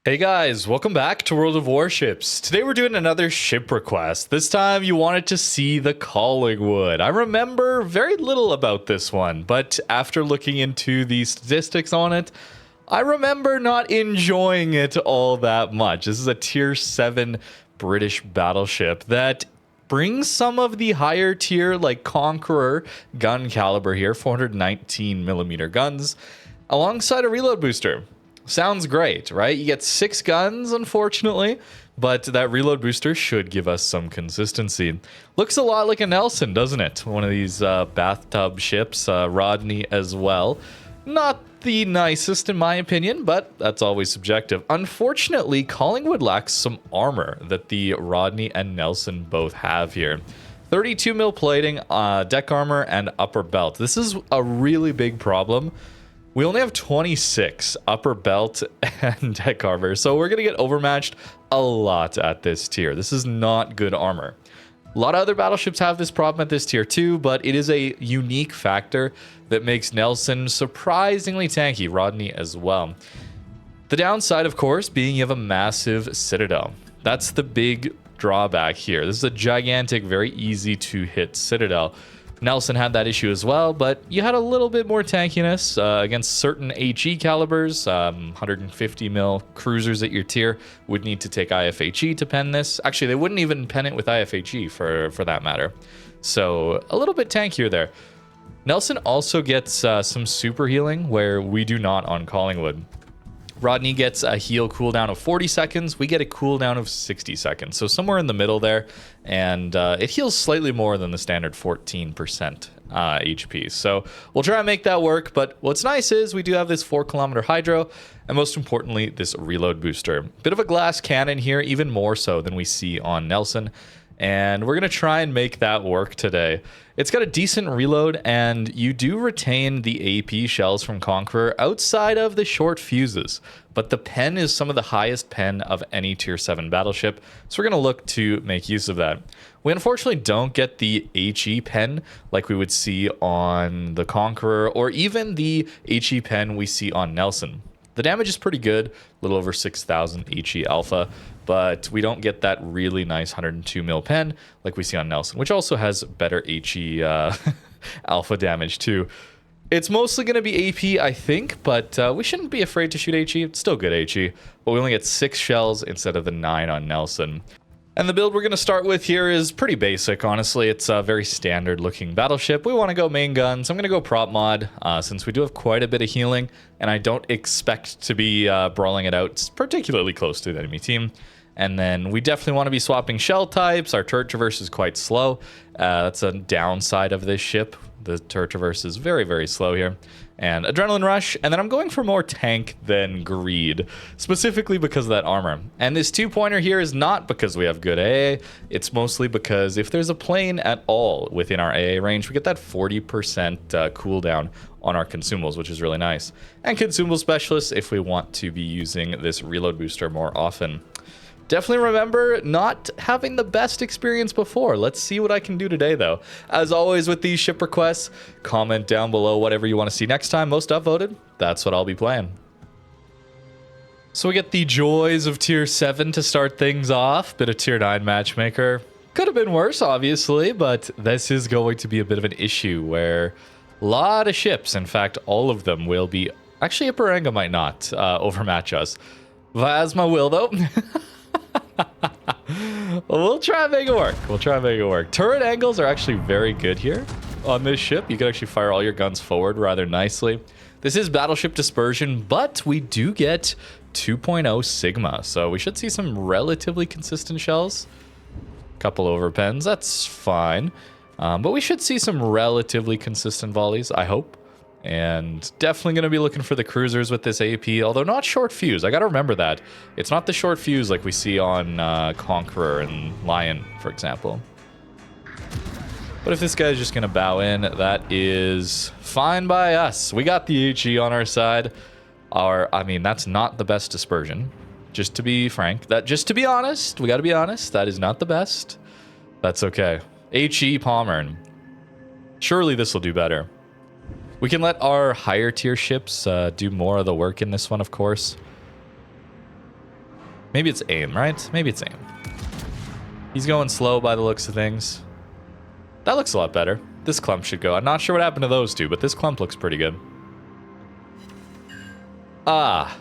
Hey guys, welcome back to World of Warships. Today we're doing another ship request. This time you wanted to see the Collingwood. I remember very little about this one, but after looking into the statistics on it, I remember not enjoying it all that much. This is a tier 7 British battleship that brings some of the higher tier like Conqueror gun caliber here, 419mm guns, alongside a reload booster. Sounds great, right? You get 6 guns, unfortunately, but that reload booster should give us some consistency. Looks a lot like a Nelson, doesn't it? One of these bathtub ships, Rodney as well. Not the nicest in my opinion, but that's always subjective. Unfortunately, Collingwood lacks some armor that the Rodney and Nelson both have here. 32mm plating, deck armor, and upper belt. This is a really big problem. We only have 26 upper belt and deck armor, so we're going to get overmatched a lot at this tier. This is not good armor. A lot of other battleships have this problem at this tier too, but it is a unique factor that makes Nelson surprisingly tanky, Rodney as well. The downside, of course, being you have a massive citadel. That's the big drawback here. This is a gigantic, very easy to hit citadel. Nelson had that issue as well, but you had a little bit more tankiness against certain HE calibers. 150mm cruisers at your tier would need to take IFHE to pen this. Actually, they wouldn't even pen it with IFHE for that matter. So a little bit tankier there. Nelson also gets some super healing where we do not on Collingwood. Rodney gets a heal cooldown of 40 seconds. We get a cooldown of 60 seconds. So somewhere in the middle there. And it heals slightly more than the standard 14% HP. So we'll try and make that work. But what's nice is we do have this 4km hydro. And most importantly, this reload booster. Bit of a glass cannon here, even more so than we see on Nelson. And we're going to try and make that work today. It's got a decent reload, and you do retain the AP shells from Conqueror outside of the short fuses. But the pen is some of the highest pen of any tier 7 battleship, so we're going to look to make use of that. We unfortunately don't get the HE pen like we would see on the Conqueror, or even the HE pen we see on Nelson. The damage is pretty good, a little over 6,000 HE alpha, but we don't get that really nice 102mm pen like we see on Nelson, which also has better HE alpha damage too. It's mostly going to be AP, I think, but we shouldn't be afraid to shoot HE. It's still good HE, but we only get 6 shells instead of the 9 on Nelson. And the build we're going to start with here is pretty basic, honestly. It's a very standard looking battleship. We want to go main guns. I'm going to go prop mod since we do have quite a bit of healing, and I don't expect to be brawling it out particularly close to the enemy team. And then we definitely want to be swapping shell types. Our turret traverse is quite slow. That's a downside of this ship. The turret traverse is very, very slow here. And adrenaline rush, and then I'm going for more tank than greed, specifically because of that armor. And this 2-pointer here is not because we have good AA, it's mostly because if there's a plane at all within our AA range, we get that 40% cooldown on our consumables, which is really nice. And consumable specialists if we want to be using this reload booster more often. Definitely remember not having the best experience before. Let's see what I can do today, though. As always with these ship requests, comment down below whatever you want to see next time. Most upvoted, that's what I'll be playing. So we get the joys of tier 7 to start things off. Bit of tier 9 matchmaker. Could have been worse, obviously, but this is going to be a bit of an issue where a lot of ships, in fact, all of them will be... Actually, Iparenga might not overmatch us. Vasma will, though. We'll try and make it work. We'll try and make it work. Turret angles are actually very good here on this ship. You can actually fire all your guns forward rather nicely. This is battleship dispersion, but we do get 2.0 Sigma, so we should see some relatively consistent shells. Couple overpens, that's fine. But we should see some relatively consistent volleys, I hope. And definitely going to be looking for the cruisers with this AP, although not short fuse. I got to remember that. It's not the short fuse like we see on Conqueror and Lion, for example. But if this guy's just going to bow in, that is fine by us. We got the HE on our side. I mean, that's not the best dispersion. Just to be frank. Just to be honest, we got to be honest. That is not the best. That's okay. HE Palmer. Surely this will do better. We can let our higher tier ships do more of the work in this one, of course. Maybe it's aim, right? Maybe it's aim. He's going slow by the looks of things. That looks a lot better. This clump should go. I'm not sure what happened to those two, but this clump looks pretty good. Ah.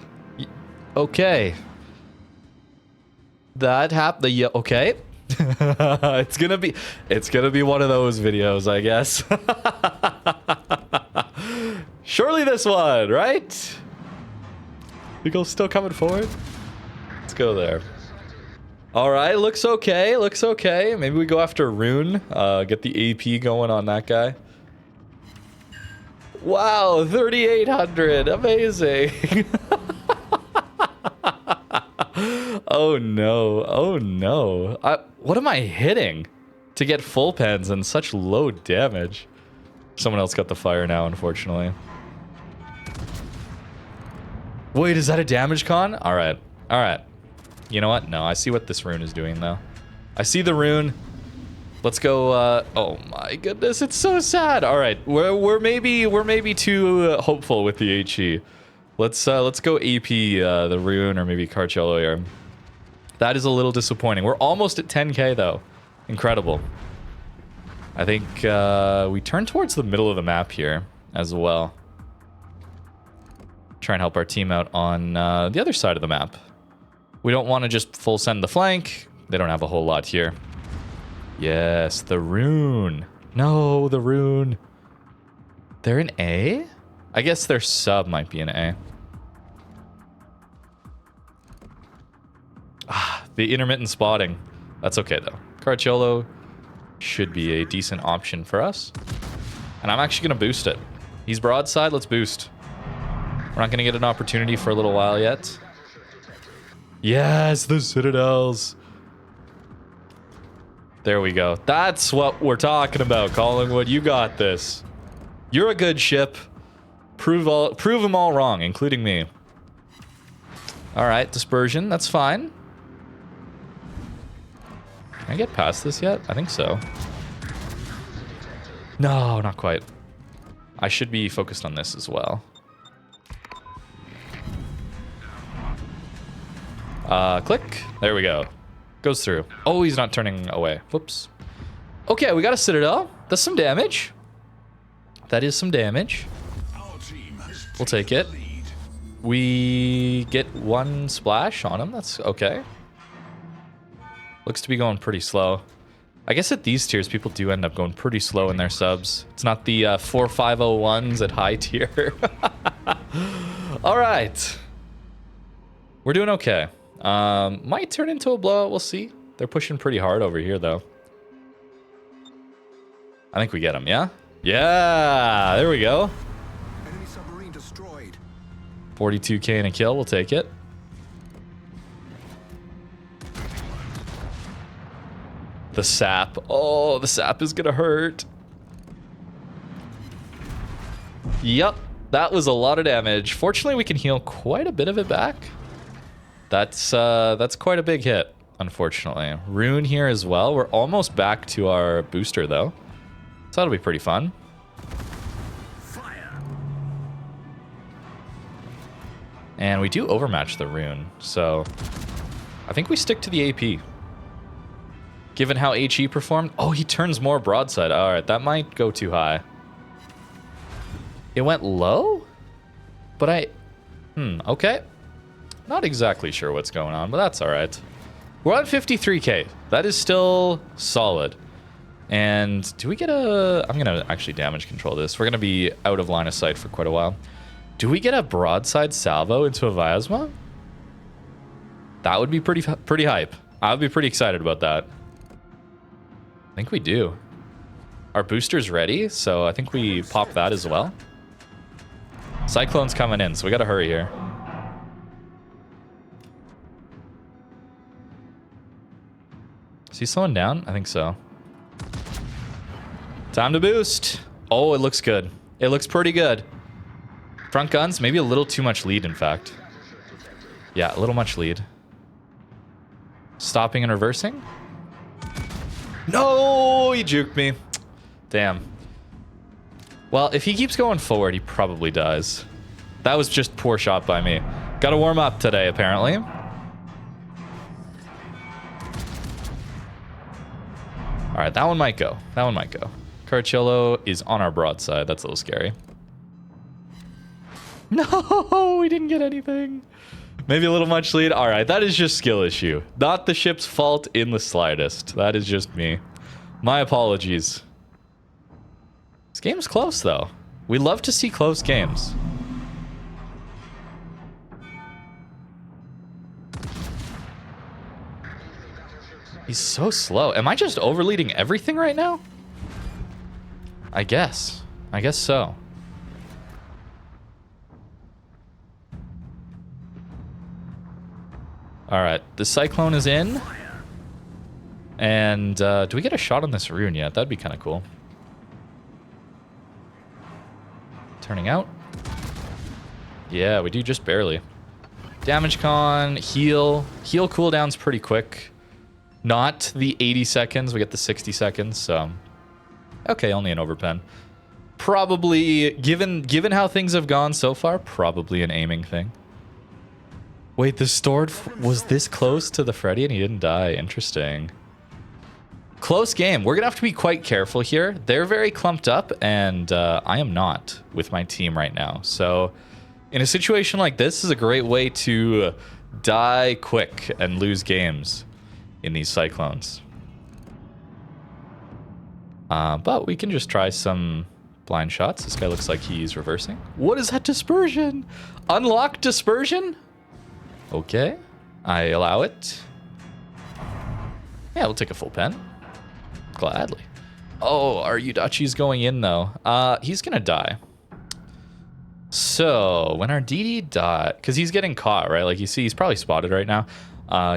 Okay. That happened. Yeah, okay. It's gonna be one of those videos, I guess. Surely this one, right? Eagle's still coming forward. Let's go there. All right, looks okay. Looks okay. Maybe we go after Rune. Get the AP going on that guy. Wow, 3,800. Amazing. Oh no. Oh no. What am I hitting to get full pens and such low damage? Someone else got the fire now, unfortunately. Wait, is that a damage con? All right. All right. You know what? No, I see what this rune is doing, though. I see the rune. Let's go. Oh my goodness, it's so sad. All right, we're maybe too hopeful with the HE. Let's go AP the rune or maybe Carcello here. That is a little disappointing. We're almost at 10k though. Incredible. I think we turn towards the middle of the map here as well. Try and help our team out on the other side of the map. We don't want to just full send the flank. They don't have a whole lot here. Yes, the rune. No, the rune. They're in A? I guess their sub might be in A. Ah, the intermittent spotting. That's okay, though. Carcello should be a decent option for us. And I'm actually going to boost it. He's broadside, let's boost. We're not going to get an opportunity for a little while yet. Yes, the Citadels. There we go. That's what we're talking about, Collingwood. You got this. You're a good ship. Prove them all wrong, including me. All right, dispersion. That's fine. Can I get past this yet? I think so. No, not quite. I should be focused on this as well. Click. There we go. Goes through. Oh, he's not turning away. Whoops. Okay, we got a Citadel. That's some damage. That is some damage. We'll take it. We get one splash on him. That's okay. Looks to be going pretty slow. I guess at these tiers, people do end up going pretty slow in their subs. It's not the 4501s at high tier. All right. We're doing okay. Might turn into a blowout. We'll see. They're pushing pretty hard over here, though. I think we get them, yeah? Yeah, there we go. Enemy submarine destroyed. 42k and a kill. We'll take it. The sap. Oh, the sap is going to hurt. Yep, that was a lot of damage. Fortunately, we can heal quite a bit of it back. That's quite a big hit, unfortunately. Rune here as well. We're almost back to our booster, though. So that'll be pretty fun. Fire. And we do overmatch the rune, so I think we stick to the AP. Given how HE performed. Oh, he turns more broadside. All right, that might go too high. It went low? But okay. Not exactly sure what's going on, but that's all right. We're on 53k. That is still solid. And do we get a... I'm going to actually damage control this. We're going to be out of line of sight for quite a while. Do we get a broadside salvo into a Viasma? That would be pretty hype. I would be pretty excited about that. I think we do. Our booster's ready, so I think we pop that as well. Cyclone's coming in, so we got to hurry here. Is he slowing down? I think so. Time to boost. Oh, it looks good. It looks pretty good. Front guns, maybe a little too much lead, in fact. Yeah, a little much lead. Stopping and reversing. No, he juked me. Damn. Well, if he keeps going forward, he probably dies. That was just poor shot by me. Got to warm up today, apparently. All right, that one might go. That one might go. Carciolo is on our broadside. That's a little scary. No, we didn't get anything. Maybe a little much lead. All right, that is just skill issue. Not the ship's fault in the slightest. That is just me. My apologies. This game's close, though. We love to see close games. He's so slow. Am I just overleading everything right now? I guess. I guess so. All right, the Cyclone is in. And do we get a shot on this rune yet? That'd be kind of cool. Turning out. Yeah, we do just barely. Damage con, heal. Heal cooldown's pretty quick. Not the 80 seconds, we get the 60 seconds, so... Okay, only an overpen. Probably, given how things have gone so far, probably an aiming thing. Wait, the stored was this close to the Freddy and he didn't die. Interesting. Close game. We're going to have to be quite careful here. They're very clumped up, and I am not with my team right now. So in a situation like this is a great way to die quick and lose games in these Cyclones. But we can just try some blind shots. This guy looks like he's reversing. What is that dispersion? Unlock dispersion? Okay, I allow it. Yeah, we'll take a full pen. Gladly. Oh, our Yudachi's going in, though. He's going to die. So, when our DD die... Because he's getting caught, right? Like, you see, he's probably spotted right now.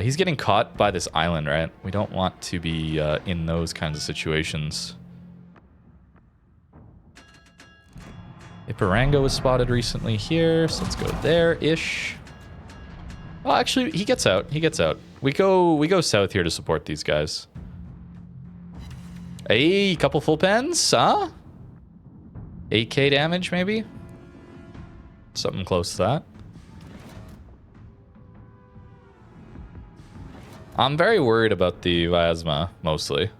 He's getting caught by this island, right? We don't want to be in those kinds of situations. Iparango was spotted recently here, so let's go there-ish. Oh, actually, he gets out. He gets out. We go south here to support these guys. Hey, couple full pens, huh? 8k damage, maybe? Something close to that. I'm very worried about the Vasma, mostly.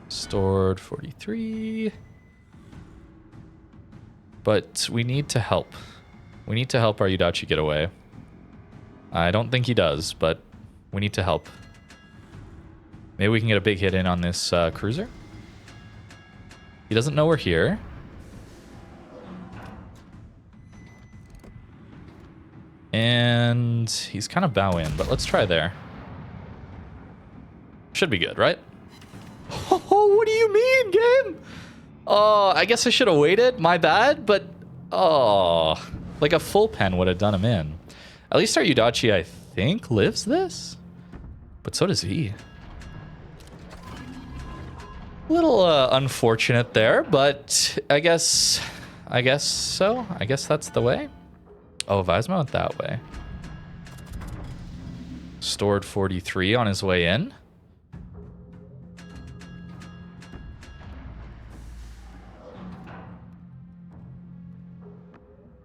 Stored 43. But we need to help. We need to help our Yudachi get away. I don't think he does, but we need to help. Maybe we can get a big hit in on this cruiser. He doesn't know we're here. And he's kind of bow in, but let's try there. Should be good, right? Oh, what do you mean, game? Oh, I guess I should have waited. My bad, but... Oh, like a full pen would have done him in. At least our Yudachi, I think, lives this. But so does he. A little unfortunate there, but I guess so. I guess that's the way. Oh, Visma went that way. Stored 43 on his way in.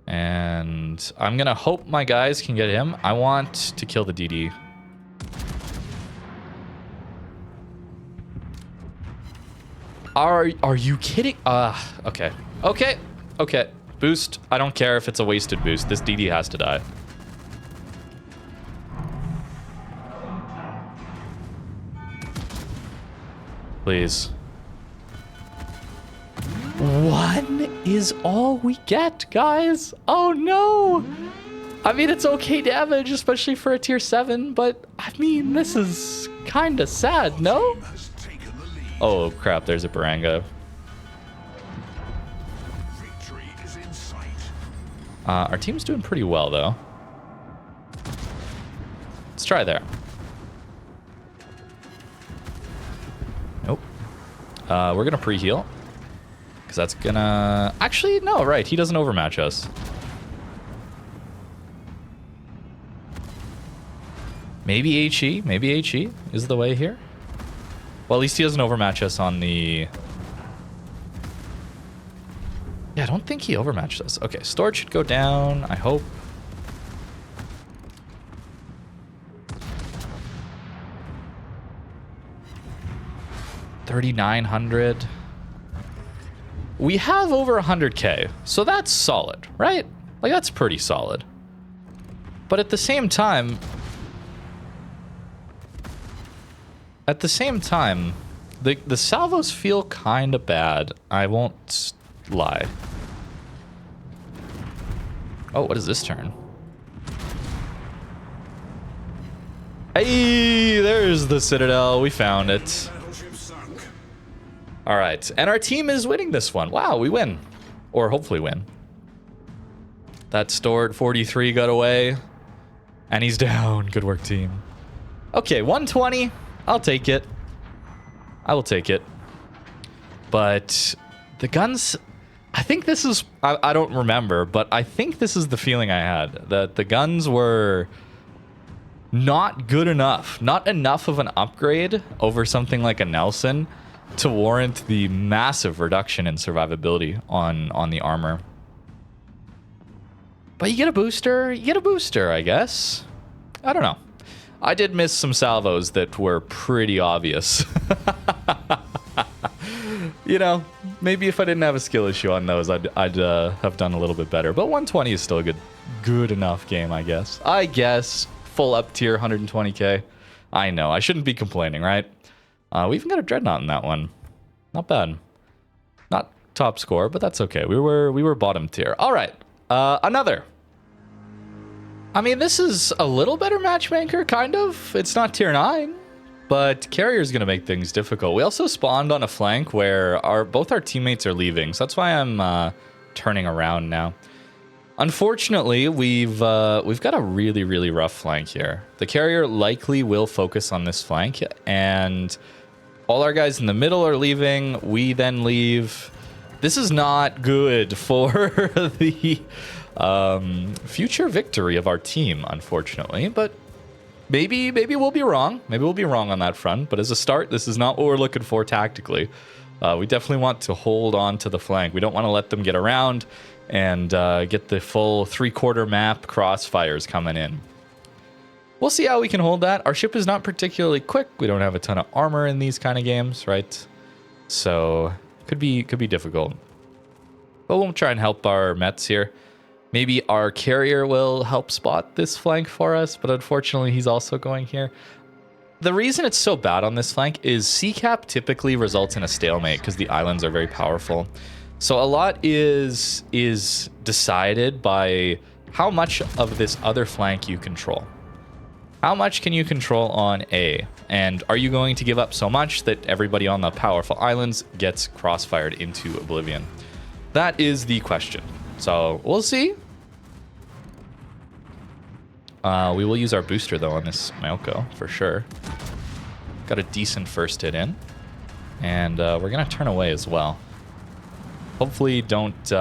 And I'm going to hope my guys can get him. I want to kill the DD. Are you kidding? Okay. Okay. Boost. I don't care if it's a wasted boost. This DD has to die. Please. One is all we get, guys. Oh, no. I mean, it's okay damage, especially for a tier 7, but I mean, this is kind of sad, no? Oh, crap. There's a Baranga. Our team's doing pretty well, though. Let's try there. Nope. We're going to pre-heal. Because that's going to... Actually, no, right. He doesn't overmatch us. Maybe HE. Maybe HE is the way here. Well, at least he doesn't overmatch us on the... Yeah, I don't think he overmatched us. Okay, storage should go down, I hope. 3,900. We have over 100k, so that's solid, right? Like, that's pretty solid. But at the same time, the salvos feel kind of bad. I won't lie. Oh, what is this turn? Hey, there's the Citadel. We found it. All right, and our team is winning this one. Wow, we win. Or hopefully win. That stored 43 got away. And he's down. Good work, team. Okay, 120. I'll take it. I will take it. But the guns... I think this is... I don't remember, but I think this is the feeling I had. That the guns were not good enough. Not enough of an upgrade over something like a Nelson to warrant the massive reduction in survivability on the armor. But you get a booster. You get a booster, I guess. I don't know. I did miss some salvos that were pretty obvious. You know, maybe if I didn't have a skill issue on those, I'd have done a little bit better. But 120 is still a good enough game, I guess. I guess full up tier 120k. I know I shouldn't be complaining, right? We even got a dreadnought in that one. Not bad. Not top score, but that's okay. We were bottom tier. All right, another. I mean, this is a little better matchmaker, kind of. It's not tier 9. But Carrier's going to make things difficult. We also spawned on a flank where both our teammates are leaving. So that's why I'm turning around now. Unfortunately, we've got a really, really rough flank here. The Carrier likely will focus on this flank. And all our guys in the middle are leaving. We then leave. This is not good for the future victory of our team, unfortunately. But... Maybe we'll be wrong. Maybe we'll be wrong on that front. But as a start, this is not what we're looking for tactically. We definitely want to hold on to the flank. We don't want to let them get around and get the full 3/4 map crossfires coming in. We'll see how we can hold that. Our ship is not particularly quick. We don't have a ton of armor in these kind of games, right? So could be difficult. But we'll try and help our Mets here. Maybe our Carrier will help spot this flank for us, but unfortunately he's also going here. The reason it's so bad on this flank is CCAP typically results in a stalemate because the islands are very powerful. So a lot is decided by how much of this other flank you control. How much can you control on A? And are you going to give up so much that everybody on the powerful islands gets crossfired into oblivion? That is the question. So we'll see. We will use our booster though on this Malco for sure. Got a decent first hit in, and we're gonna turn away as well. Hopefully, don't.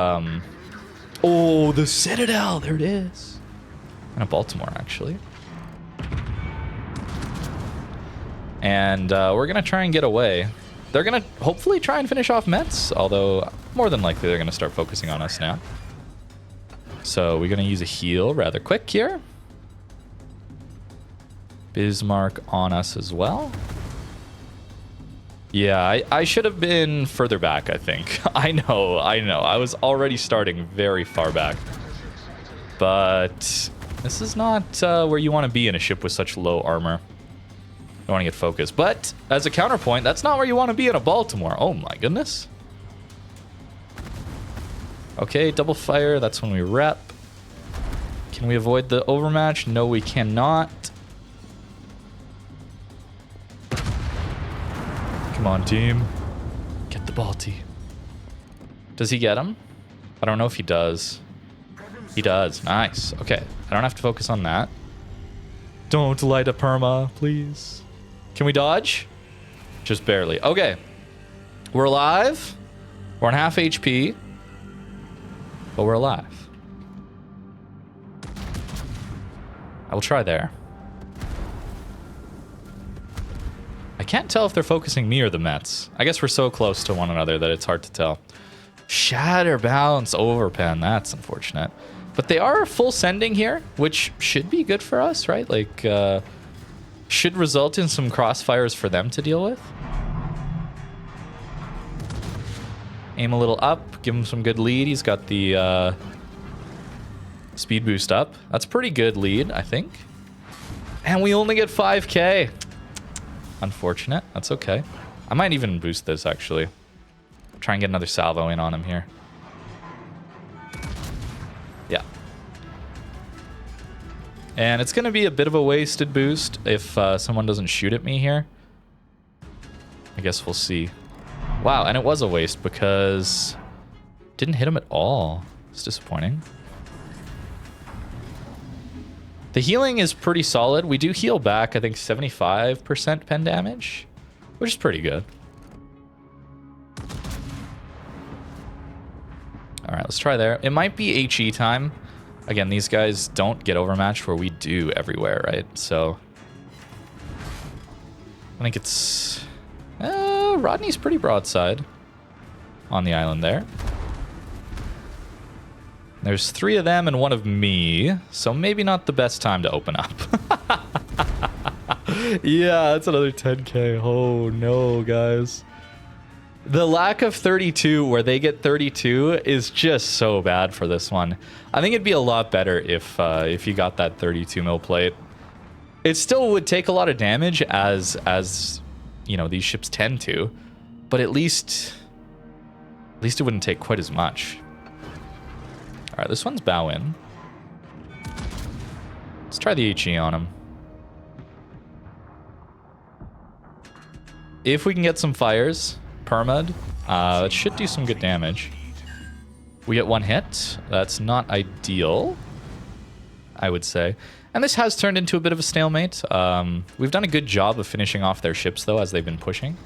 Oh, the Citadel! There it is. And a Baltimore actually. And we're gonna try and get away. They're gonna hopefully try and finish off Mets, although more than likely they're gonna start focusing on us now. So we're gonna use a heal rather quick here. Bismarck on us as well. Yeah, I should have been further back, I think. I know. I was already starting very far back. But this is not where you want to be in a ship with such low armor. You want to get focused. But as a counterpoint, that's not where you want to be in a Baltimore. Oh my goodness. Okay, double fire. That's when we rep. Can we avoid the overmatch? No, we cannot. Come on, team. Get the Balti. Does he get him? I don't know if he does. He does. Nice. Okay. I don't have to focus on that. Don't light a perma, please. Can we dodge? Just barely. Okay. We're alive. We're on half HP. But we're alive. I will try there. I can't tell if they're focusing me or the Mets. I guess we're so close to one another that it's hard to tell. Shatter balance overpen. That's unfortunate. But they are full sending here, which should be good for us, right? Like, should result in some crossfires for them to deal with. Aim a little up, give him some good lead. He's got the speed boost up. That's pretty good lead, I think. And we only get 5k. Unfortunate. That's okay. I might even boost this, actually. Try and get another salvo in on him here. Yeah. And it's going to be a bit of a wasted boost if someone doesn't shoot at me here. I guess we'll see. Wow, and it was a waste because didn't hit him at all. It's disappointing. The healing is pretty solid. We do heal back, I think, 75% pen damage, which is pretty good. All right, let's try there. It might be HE time. Again, these guys don't get overmatched where we do everywhere, right? So I think it's... Rodney's pretty broadside on the island there. There's 3 of them and 1 of me, so maybe not the best time to open up. Yeah, that's another 10k. Oh no, guys. The lack of 32 where they get 32 is just so bad for this one. I think it'd be a lot better if you got that 32 mil plate. It still would take a lot of damage as you know, these ships tend to, but at least it wouldn't take quite as much. All right, this one's bow in. Let's try the HE on him. If we can get some fires, permad, it should do some good damage. We get 1 hit. That's not ideal, I would say. And this has turned into a bit of a stalemate. We've done a good job of finishing off their ships, though, as they've been pushing.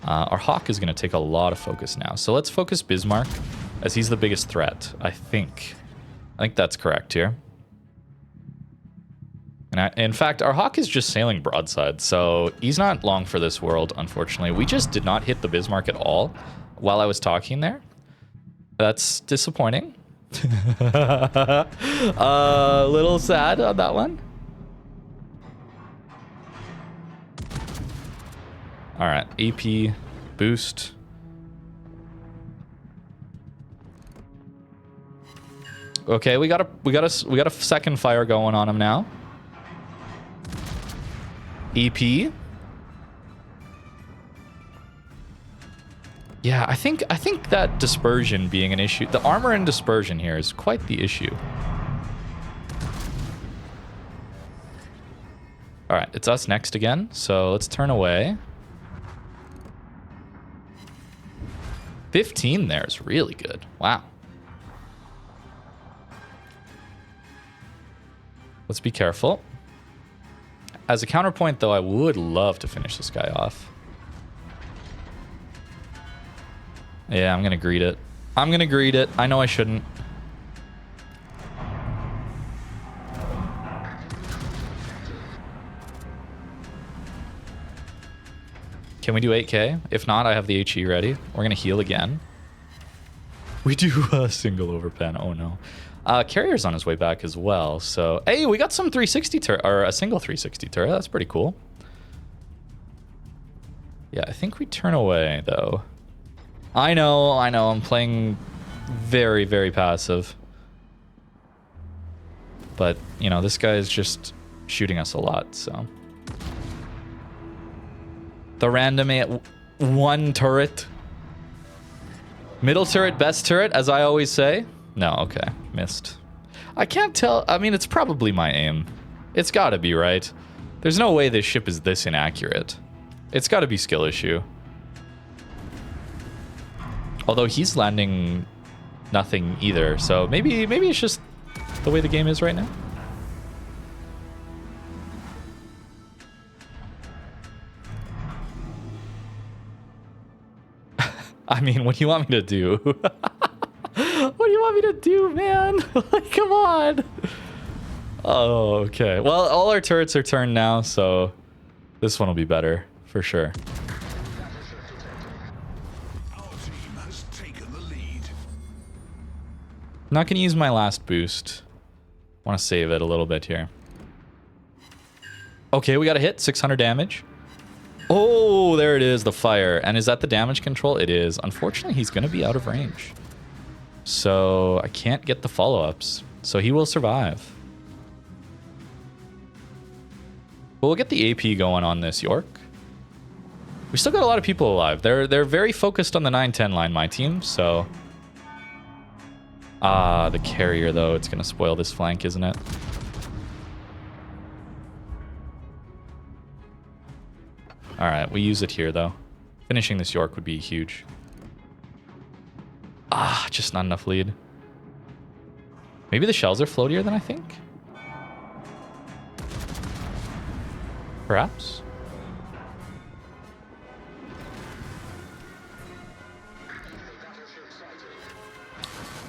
Our Hawk is going to take a lot of focus now. So let's focus Bismarck, as he's the biggest threat, I think. I think that's correct here. And in fact, our Hawk is just sailing broadside, so he's not long for this world, unfortunately. We just did not hit the Bismarck at all while I was talking there. That's disappointing. A little sad on that one. All right, AP boost. Okay, we got a second fire going on him now. EP. Yeah, I think that dispersion being an issue. The armor and dispersion here is quite the issue. All right, it's us next again. So let's turn away. 15 there is really good. Wow. Let's be careful. As a counterpoint, though, I would love to finish this guy off. Yeah, I'm going to greet it. I'm going to greet it. I know I shouldn't. Can we do 8k? If not, I have the HE ready. We're going to heal again. We do a single overpen. Oh, no. Carrier's on his way back as well. So, hey, we got some 360 turret, or a single 360 turret. That's pretty cool. Yeah, I think we turn away, though. I know. I'm playing very, very passive. But, you know, this guy is just shooting us a lot, so. The random one turret. Middle turret, best turret, as I always say. No, okay. Missed. I can't tell. I mean, it's probably my aim. It's got to be, right? There's no way this ship is this inaccurate. It's got to be skill issue. Although he's landing nothing either, so maybe it's just the way the game is right now. I mean, what do you want me to do? What do you want me to do, man? Like, come on. Oh, okay. Well, all our turrets are turned now, so this one will be better for sure. Our team has taken the lead. I'm not going to use my last boost. I want to save it a little bit here. Okay, we got a hit. 600 damage. Oh, there it is, the fire. And is that the damage control? It is. Unfortunately, he's going to be out of range. So I can't get the follow-ups. So he will survive. But we'll get the AP going on this York. We still got a lot of people alive. They're very focused on the 9-10 line, my team, so... Ah, the carrier, though. It's going to spoil this flank, isn't it? Alright, we use it here, though. Finishing this York would be huge. Ah, just not enough lead. Maybe the shells are floatier than I think? Perhaps?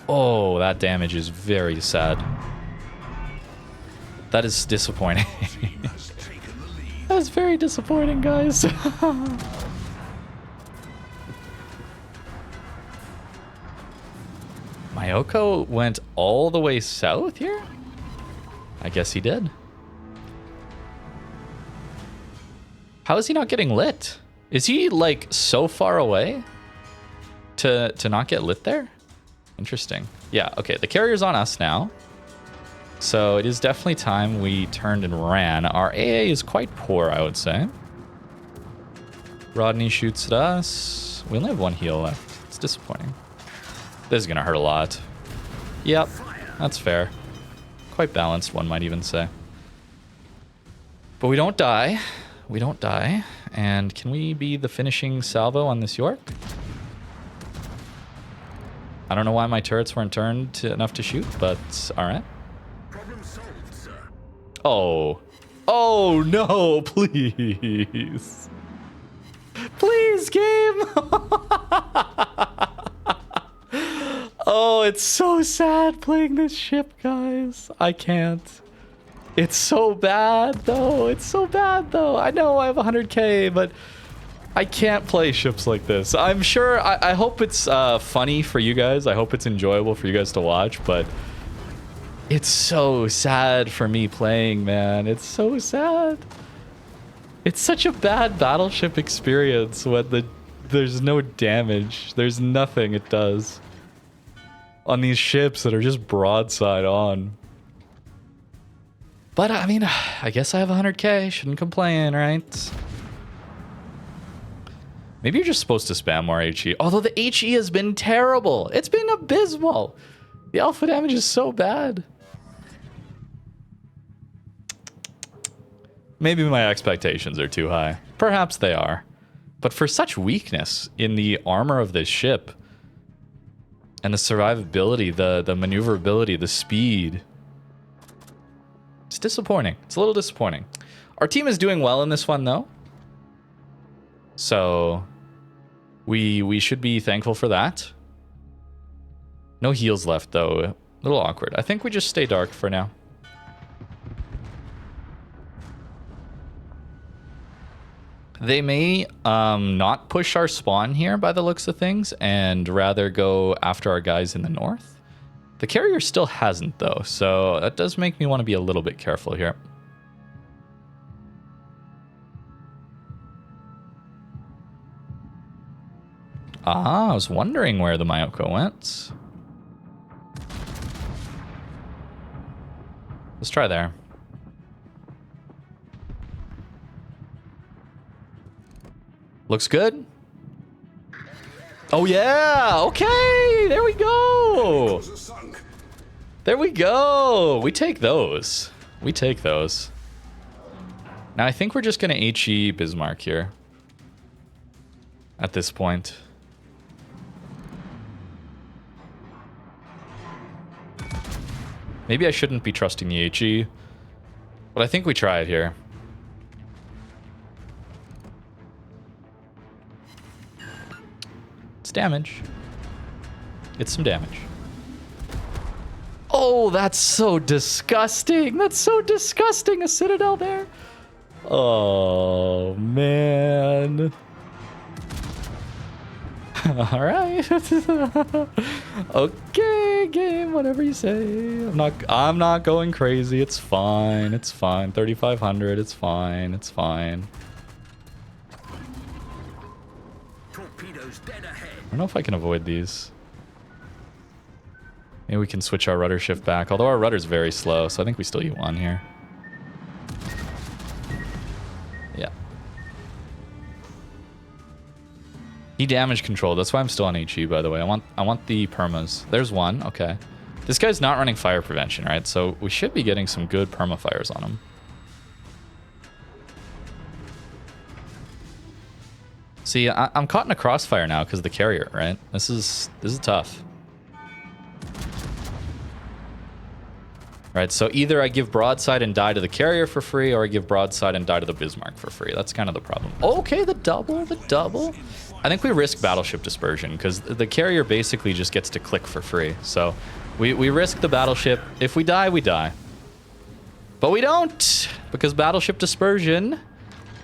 Oh, that damage is very sad. That is disappointing. That's very disappointing, guys. Mayoko went all the way south here? I guess he did. How is he not getting lit? Is he, like, so far away to not get lit there? Interesting. Yeah, okay, the carrier's on us now. So it is definitely time we turned and ran. Our AA is quite poor, I would say. Rodney shoots at us. We only have one heal left. It's disappointing. This is going to hurt a lot. Yep, that's fair. Quite balanced, one might even say. But we don't die. We don't die. And can we be the finishing salvo on this York? I don't know why my turrets weren't turned enough to shoot, but alright. Oh. Oh, no, please. Please, game. Oh, it's so sad playing this ship, guys. I can't. It's so bad, though. It's so bad, though. I know I have 100k, but I can't play ships like this. I'm sure, I hope it's funny for you guys. I hope it's enjoyable for you guys to watch, but it's so sad for me playing, man. It's so sad. It's such a bad Battleship experience when there's no damage. There's nothing it does on these ships that are just broadside on. But, I mean, I guess I have 100k. Shouldn't complain, right? Maybe you're just supposed to spam more HE. Although the HE has been terrible. It's been abysmal. The alpha damage is so bad. Maybe my expectations are too high. Perhaps they are. But for such weakness in the armor of this ship, and the survivability, the maneuverability, the speed, it's disappointing. It's a little disappointing. Our team is doing well in this one, though. So we should be thankful for that. No heals left, though. A little awkward. I think we just stay dark for now. They may not push our spawn here by the looks of things and rather go after our guys in the north. The carrier still hasn't, though, so that does make me want to be a little bit careful here. Ah, I was wondering where the Mayoko went. Let's try there. Looks good. Oh, yeah. Okay. There we go. There we go. We take those. We take those. Now, I think we're just going to HE Bismarck here. At this point. Maybe I shouldn't be trusting the HE. But I think we try it here. It's damage. It's some damage. Oh, that's so disgusting. That's so disgusting. A citadel there. Oh, man. All right. Okay, game, whatever you say. I'm not going crazy. It's fine. It's fine. 3,500. It's fine. It's fine. I don't know if I can avoid these. Maybe we can switch our rudder shift back. Although our rudder's very slow, so I think we still U1 here. Yeah. He damage control. That's why I'm still on HE, by the way. I want the permas. There's one. Okay. This guy's not running fire prevention, right? So we should be getting some good perma fires on him. See, I'm caught in a crossfire now because of the carrier, right? This is tough. Right, so either I give broadside and die to the carrier for free, or I give broadside and die to the Bismarck for free. That's kind of the problem. Okay, the double. I think we risk Battleship dispersion because the carrier basically just gets to click for free. So we risk the Battleship. If we die, we die. But we don't, because Battleship dispersion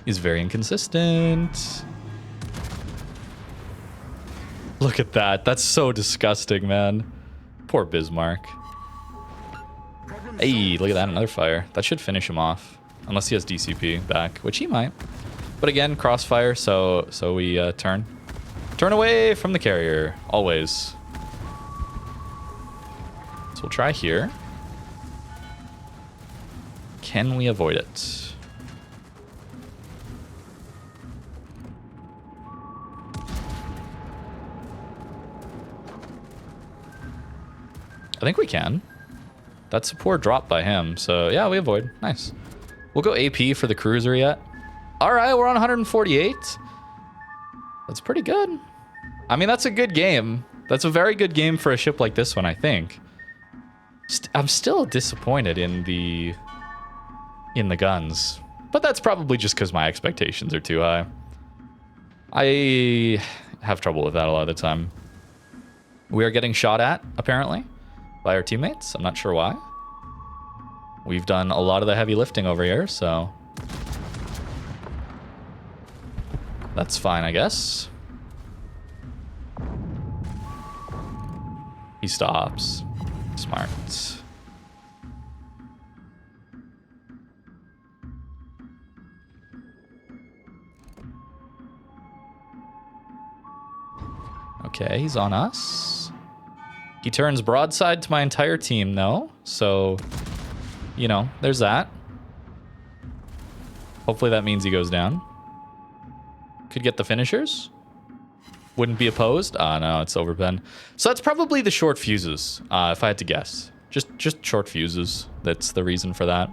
is very inconsistent. Look at that. That's so disgusting, man. Poor Bismarck. Hey, look at that. Another fire. That should finish him off. Unless he has DCP back, which he might. But again, crossfire, so we turn. Turn away from the carrier. Always. So we'll try here. Can we avoid it? I think we can. That's a poor drop by him. So yeah, we avoid. Nice. We'll go AP for the cruiser yet. All right, we're on 148. That's pretty good. I mean, that's a good game. That's a very good game for a ship like this one, I think. I'm still disappointed in the guns. But that's probably just because my expectations are too high. I have trouble with that a lot of the time. We are getting shot at, apparently, by our teammates. I'm not sure why. We've done a lot of the heavy lifting over here, so that's fine, I guess. He stops. Smart. Okay, he's on us. He turns broadside to my entire team, though. So, you know, there's that. Hopefully that means he goes down. Could get the finishers. Wouldn't be opposed. Ah, no, it's overpen. So that's probably the short fuses, if I had to guess. Just short fuses. That's the reason for that.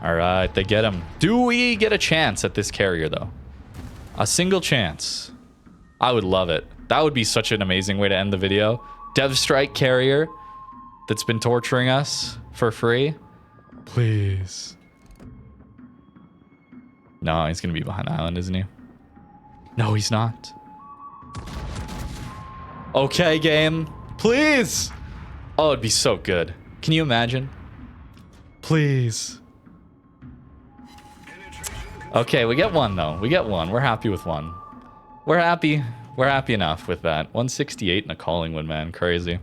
All right, they get him. Do we get a chance at this carrier, though? A single chance. I would love it. That would be such an amazing way to end the video. Dev Strike carrier that's been torturing us for free. Please. No, he's going to be behind the island, isn't he? No, he's not. Okay, game. Please. Oh, it'd be so good. Can you imagine? Please. Okay, we get one, though. We get one. We're happy with one. We're happy. We're happy enough with that. 168 in a Collingwood, man. Crazy.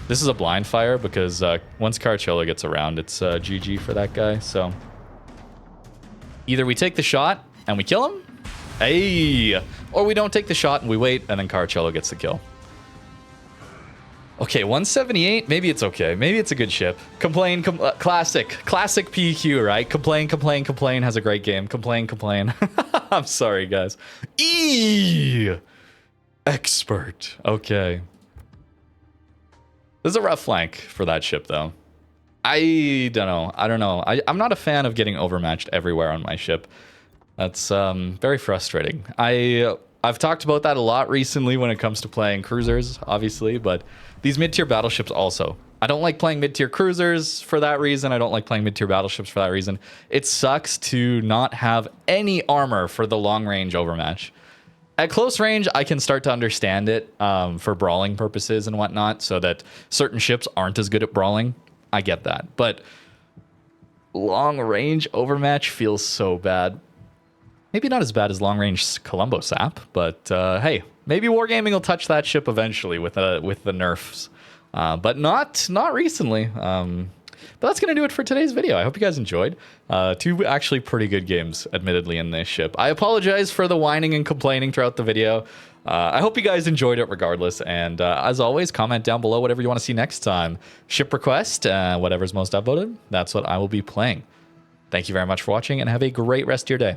This is a blind fire because once Carchello gets around, it's GG for that guy. So either we take the shot and we kill him, hey, or we don't take the shot and we wait and then Carchello gets the kill. Okay, 178. Maybe it's okay. Maybe it's a good ship. Complain, classic PQ, right? Complain has a great game. Complain. I'm sorry, guys. Expert. Okay. This is a rough flank for that ship, though. I don't know. I'm not a fan of getting overmatched everywhere on my ship. That's very frustrating. I've talked about that a lot recently when it comes to playing cruisers, obviously, but these mid-tier battleships also. I don't like playing mid-tier cruisers for that reason. I don't like playing mid-tier battleships for that reason. It sucks to not have any armor for the long-range overmatch. At close range, I can start to understand it for brawling purposes and whatnot, so that certain ships aren't as good at brawling. I get that. But long-range overmatch feels so bad. Maybe not as bad as long-range Colombo Sap, but hey, maybe Wargaming will touch that ship eventually with the nerfs. But not recently. But that's going to do it for today's video. I hope you guys enjoyed. Two actually pretty good games, admittedly, in this ship. I apologize for the whining and complaining throughout the video. I hope you guys enjoyed it regardless. And as always, comment down below whatever you want to see next time. Ship request, whatever's most upvoted, that's what I will be playing. Thank you very much for watching and have a great rest of your day.